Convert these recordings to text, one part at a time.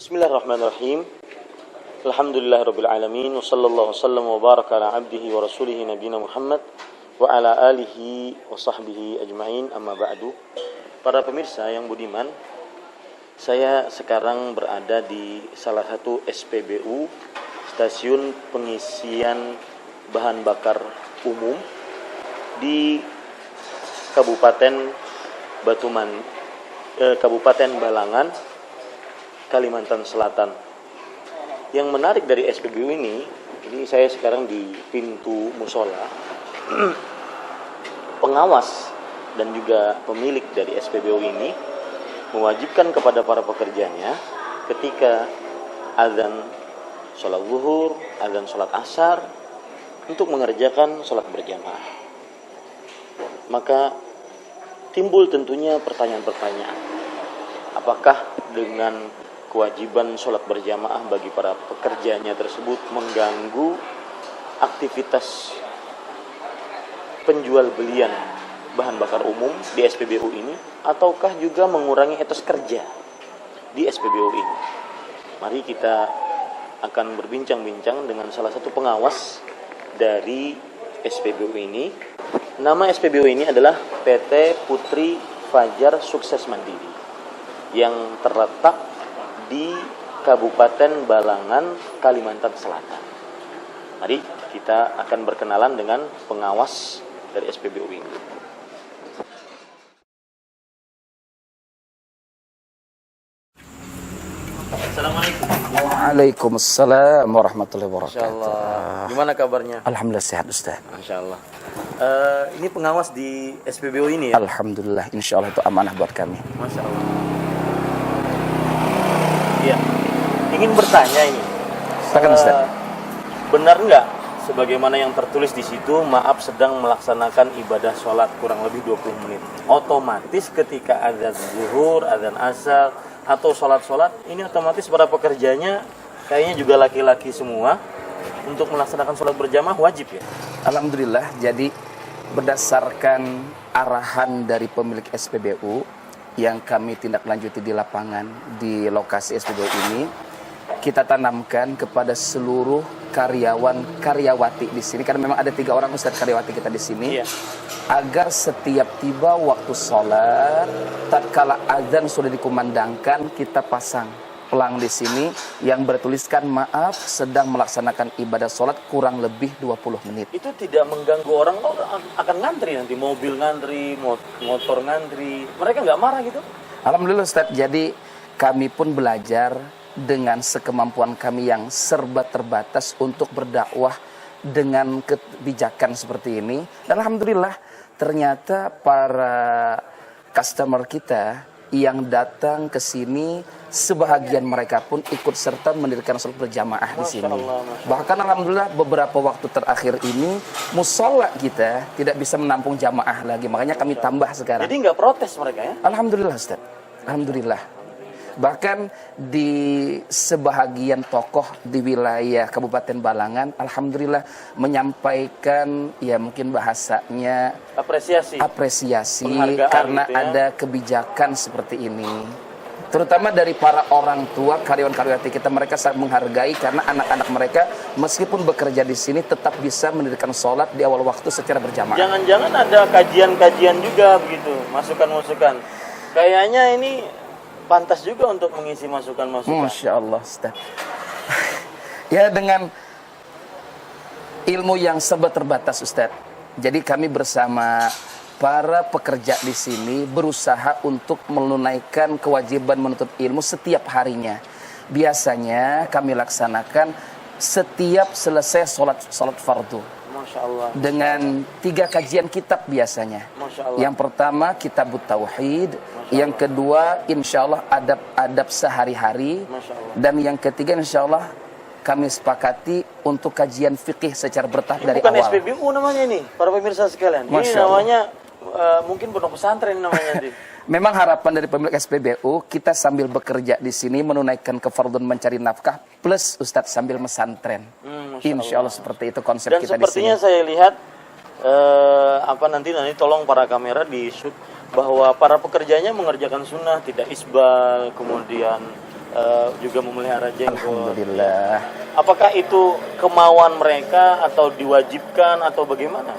Bismillahirrahmanirrahim. Alhamdulillahirabbil alamin wa sallallahu wasallam wa baraka ala abdihi wa rasulih nabiyina Muhammad wa ala alihi wa sahbihi ajmain, amma ba'du. Para pemirsa yang budiman, saya sekarang berada di salah satu SPBU, stasiun pengisian bahan bakar umum di Kabupaten Kabupaten Balangan, Kalimantan Selatan. Yang menarik dari SPBU ini saya sekarang di pintu musola. Pengawas dan juga pemilik dari SPBU ini mewajibkan kepada para pekerjanya ketika azan sholat zuhur, azan sholat asar untuk mengerjakan sholat berjamaah. Maka timbul tentunya pertanyaan-pertanyaan. Apakah dengan kewajiban sholat berjamaah bagi para pekerjanya tersebut mengganggu aktivitas penjual belian bahan bakar umum di SPBU ini, ataukah juga mengurangi etos kerja di SPBU ini? Mari kita akan berbincang-bincang dengan salah satu pengawas dari SPBU ini. Nama SPBU ini adalah PT Putri Fajar Sukses Mandiri yang terletak di Kabupaten Balangan, Kalimantan Selatan. Mari kita akan berkenalan dengan pengawas dari SPBU ini. Assalamualaikum. Waalaikumsalam warahmatullahi wabarakatuh. Insyaallah. Gimana kabarnya? Alhamdulillah sehat Ustaz. Insyaallah. Ini pengawas di SPBU ini ya? Alhamdulillah, insyaallah itu amanah buat kami. Masya Allah. Iya. Ingin bertanya ini. Silakan Ustaz. Benar nggak sebagaimana yang tertulis di situ, maaf sedang melaksanakan ibadah sholat kurang lebih 20 menit. Otomatis ketika azan zuhur, azan asar, atau sholat-sholat, ini otomatis para pekerjanya kayaknya juga laki-laki semua untuk melaksanakan sholat berjamaah wajib ya? Alhamdulillah, jadi berdasarkan arahan dari pemilik SPBU yang kami tindak lanjuti di lapangan di lokasi SPBU ini, kita tanamkan kepada seluruh karyawan-karyawati di sini, karena memang ada 3 orang Ustaz karyawati kita di sini, iya, agar setiap tiba waktu sholat, tatkala azan sudah dikumandangkan, kita pasang pelang di sini yang bertuliskan maaf sedang melaksanakan ibadah sholat kurang lebih 20 menit. Itu tidak mengganggu orang akan ngantri nanti, mobil ngantri, motor ngantri, mereka nggak marah gitu? Alhamdulillah Ustaz, jadi kami pun belajar dengan sekemampuan kami yang serba terbatas untuk berdakwah dengan kebijakan seperti ini. Dan alhamdulillah ternyata para customer kita yang datang ke sini, sebahagian mereka pun ikut serta mendirikan sholat berjamaah di sini. Bahkan alhamdulillah beberapa waktu terakhir ini musola kita tidak bisa menampung jamaah lagi, makanya kami tambah sekarang. Jadi nggak protes mereka ya? Alhamdulillah Ustaz, alhamdulillah. Bahkan di sebahagian tokoh di wilayah Kabupaten Balangan, alhamdulillah menyampaikan ya mungkin bahasanya apresiasi karena gitu ya, ada kebijakan seperti ini. Terutama dari para orang tua karyawan-karyawati kita, mereka sangat menghargai karena anak-anak mereka meskipun bekerja di sini tetap bisa mendirikan sholat di awal waktu secara berjamaah. Jangan-jangan ada kajian-kajian juga begitu, masukan-masukan. Kayaknya ini pantas juga untuk mengisi masukan-masukan. Masya Allah Ustaz. Ya, dengan ilmu yang serba terbatas Ustaz. Jadi kami bersama para pekerja di sini berusaha untuk menunaikan kewajiban menuntut ilmu setiap harinya. Biasanya kami laksanakan setiap selesai sholat fardu. Masya Allah. Dengan 3 kajian kitab biasanya. Masya Allah. Yang pertama kitab tauhid, yang kedua insya Allah adab-adab sehari-hari, dan yang ketiga insya Allah kami sepakati untuk kajian fikih secara bertahap dari awal. Bukan SPBU namanya ini, para pemirsa sekalian. Ini namanya mungkin pondok pesantren namanya. Memang harapan dari pemilik SPBU, kita sambil bekerja di sini menunaikan kefarduan mencari nafkah plus Ustadz sambil mesantren. Insya Allah seperti itu konsep kita di sini. Dan sepertinya saya lihat nanti tolong para kamera di shoot bahwa para pekerjanya mengerjakan sunnah, tidak isbal, kemudian juga memelihara jenggot. Alhamdulillah. Apakah itu kemauan mereka atau diwajibkan atau bagaimana?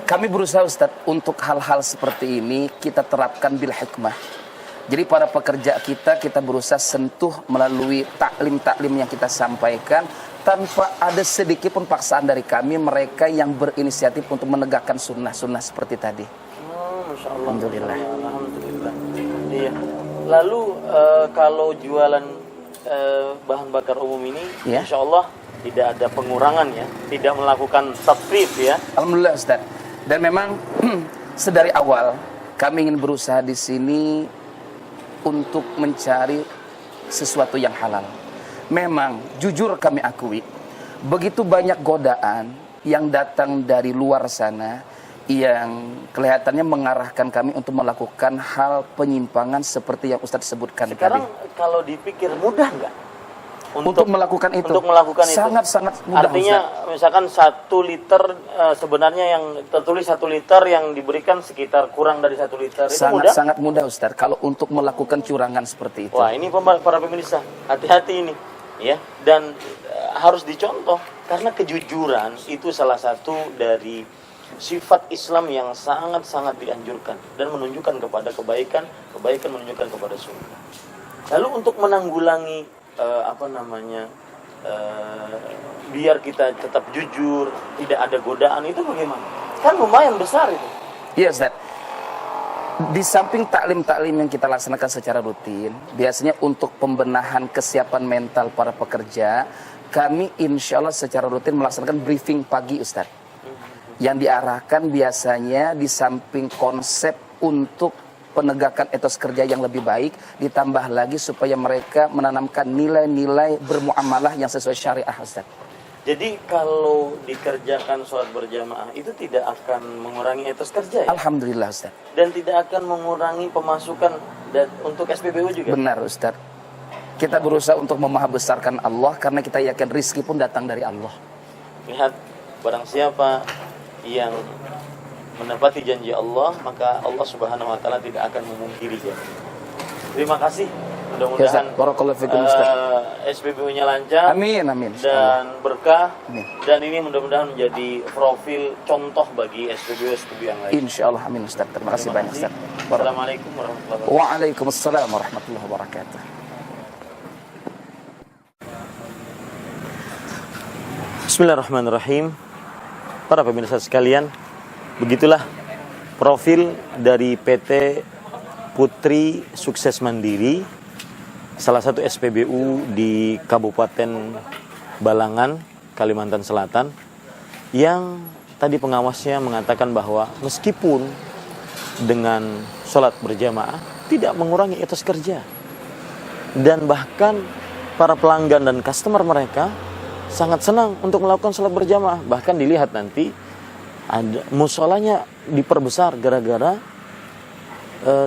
Kami berusaha Ustadz untuk hal-hal seperti ini kita terapkan bil hikmah. Jadi para pekerja kita berusaha sentuh melalui taklim-taklim yang kita sampaikan tanpa ada sedikit pun paksaan dari kami, mereka yang berinisiatif untuk menegakkan sunnah-sunnah seperti tadi. Masya Allah. Alhamdulillah. Alhamdulillah. Iya. Lalu kalau jualan bahan bakar umum ini, Ya. Insya Allah tidak ada pengurangan ya, tidak melakukan tatfif ya. Alhamdulillah Ustaz. Dan memang sedari awal kami ingin berusaha di sini untuk mencari sesuatu yang halal. Memang jujur kami akui begitu banyak godaan yang datang dari luar sana yang kelihatannya mengarahkan kami untuk melakukan hal penyimpangan seperti yang Ustadz sebutkan Sekarang tadi. kalau dipikir mudah nggak? Untuk melakukan itu. Untuk melakukan itu. Sangat-sangat mudah. Artinya Ustaz. misalkan 1 liter sebenarnya yang tertulis 1 liter yang diberikan sekitar kurang dari 1 liter. Itu mudah? Sangat mudah Ustadz kalau untuk melakukan curangan seperti itu. Wah, ini para pemirsa, hati-hati ini ya. Dan harus dicontoh karena kejujuran itu salah satu dari sifat Islam yang sangat-sangat dianjurkan dan menunjukkan kepada kebaikan menunjukkan kepada surga. Lalu untuk menanggulangi biar kita tetap jujur, tidak ada godaan, itu bagaimana? Kan lumayan besar itu. Iya Ustaz. Di samping taklim-taklim yang kita laksanakan secara rutin, biasanya untuk pembenahan kesiapan mental para pekerja, kami insya Allah secara rutin melaksanakan briefing pagi Ustaz. Yang diarahkan biasanya di samping konsep untuk penegakan etos kerja yang lebih baik, ditambah lagi supaya mereka menanamkan nilai-nilai bermuamalah yang sesuai syariah Ustaz. Jadi kalau dikerjakan sholat berjamaah itu tidak akan mengurangi etos kerja ya? Alhamdulillah Ustaz. Dan tidak akan mengurangi pemasukan dan untuk SPBU juga? Benar Ustaz. Kita berusaha untuk memahabesarkan Allah karena kita yakin rizki pun datang dari Allah. Lihat, barang siapa yang menepati janji Allah, maka Allah Subhanahu wa taala tidak akan memungkiri janji. Terima kasih. Mudah-mudahan Barakallahu fikum Ustaz. SPBU-nya lancar. Amin amin. Dan berkah. Amin. Dan ini mudah-mudahan menjadi profil contoh bagi SPBU yang lain. Insyaallah amin Ustaz. Terima kasih banyak Ustaz. Assalamualaikum warahmatullahi wabarakatuh. Waalaikumsalam warahmatullahi wabarakatuh. Bismillahirrahmanirrahim. Para pemirsa sekalian, begitulah profil dari PT Putri Sukses Mandiri, salah satu SPBU di Kabupaten Balangan, Kalimantan Selatan, yang tadi pengawasnya mengatakan bahwa meskipun dengan sholat berjamaah tidak mengurangi etos kerja, dan bahkan para pelanggan dan customer mereka sangat senang untuk melakukan sholat berjamaah. Bahkan dilihat nanti ada musolanya diperbesar gara-gara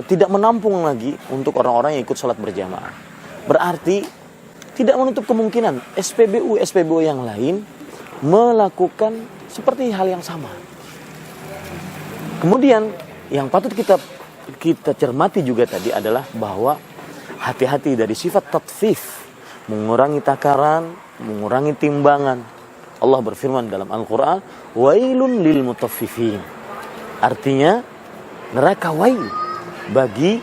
tidak menampung lagi untuk orang-orang yang ikut sholat berjamaah. Berarti tidak menutup kemungkinan SPBU yang lain melakukan seperti hal yang sama. Kemudian yang patut kita cermati juga tadi adalah bahwa hati-hati dari sifat tatfif, mengurangi takaran, mengurangi timbangan. Allah berfirman dalam Al-Quran, wailun lil mutaffifin. Artinya neraka wail bagi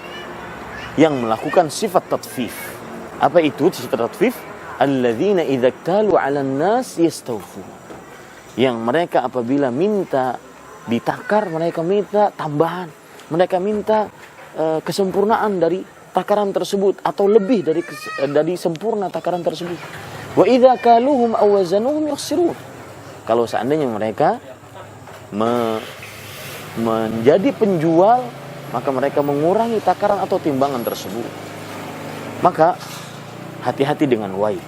yang melakukan sifat tatfif. Apa itu sifat tatfif? Alladzina idza iktalu 'alan nas yastawfu. Yang mereka apabila minta ditakar, mereka minta tambahan. Mereka minta kesempurnaan dari takaran tersebut atau lebih dari sempurna takaran tersebut. Wa idza kaluhum aw wazanuhum yukhsirun. Kalau seandainya mereka menjadi penjual, maka mereka mengurangi takaran atau timbangan tersebut. Maka hati-hati dengan wail.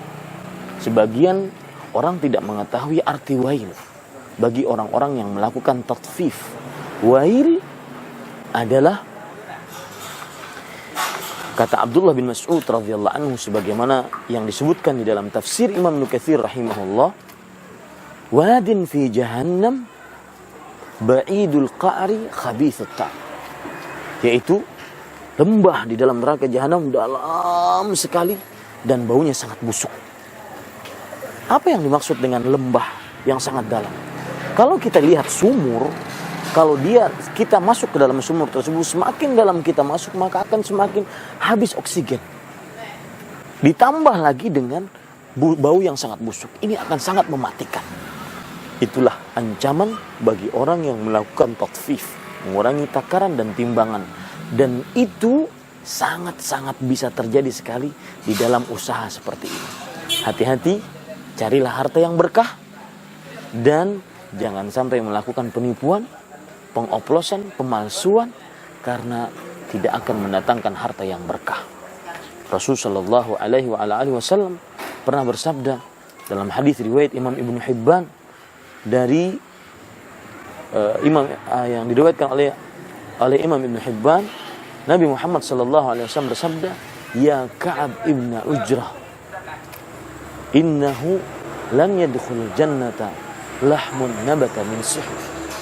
Sebagian orang tidak mengetahui arti wail. Bagi orang-orang yang melakukan tatfif, wail adalah, kata Abdullah bin Mas'ud radhiyallahu anhu sebagaimana yang disebutkan di dalam tafsir Imam Ibnu Katsir rahimahullah, wadin fi jahannam ba'idul qa'ri khabithut ta', yaitu Lembah di dalam neraka jahanam dalam sekali dan baunya sangat busuk. Apa yang dimaksud dengan lembah yang sangat dalam? Kalau kita lihat sumur, kalau kita masuk ke dalam sumur tersebut, semakin dalam kita masuk maka akan semakin habis oksigen. Ditambah lagi dengan bau yang sangat busuk. Ini akan sangat mematikan. Itulah ancaman bagi orang yang melakukan tatfif, mengurangi takaran dan timbangan. Dan itu sangat-sangat bisa terjadi sekali di dalam usaha seperti ini. Hati-hati, carilah harta yang berkah dan jangan sampai melakukan penipuan, pengoplosan, pemalsuan karena tidak akan mendatangkan harta yang berkah. Rasulullah Shallallahu Alaihi Wasallam pernah bersabda dalam hadis riwayat Imam Ibnu Hibban dari yang diriwayatkan oleh Imam Ibnu Hibban, Nabi Muhammad Sallallahu Alaihi Wasallam bersabda, Ya Ka'ab ibn Ujrah, innahu lan yadkhul jannata lahmun nabata min sihr.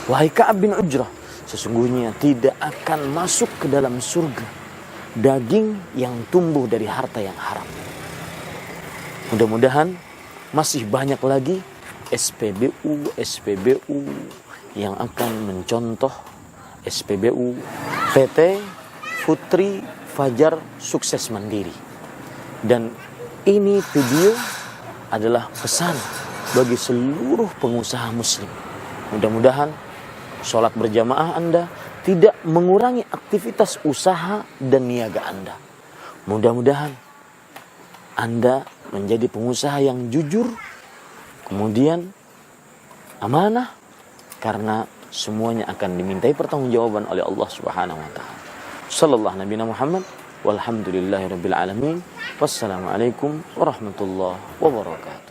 Wahai Ka'ab bin Ujrah, sesungguhnya tidak akan masuk ke dalam surga daging yang tumbuh dari harta yang haram. Mudah-mudahan masih banyak lagi SPBU yang akan mencontoh SPBU PT Putri Fajar Sukses Mandiri. Dan ini video adalah pesan bagi seluruh pengusaha muslim. Mudah-mudahan sholat berjamaah Anda tidak mengurangi aktivitas usaha dan niaga Anda. Mudah-mudahan Anda menjadi pengusaha yang jujur, kemudian amanah, karena semuanya akan dimintai pertanggungjawaban oleh Allah Subhanahu wa taala. Sallallahu Nabi Muhammad walhamdulillahirabbil alamin. Wassalamualaikum warahmatullahi wabarakatuh.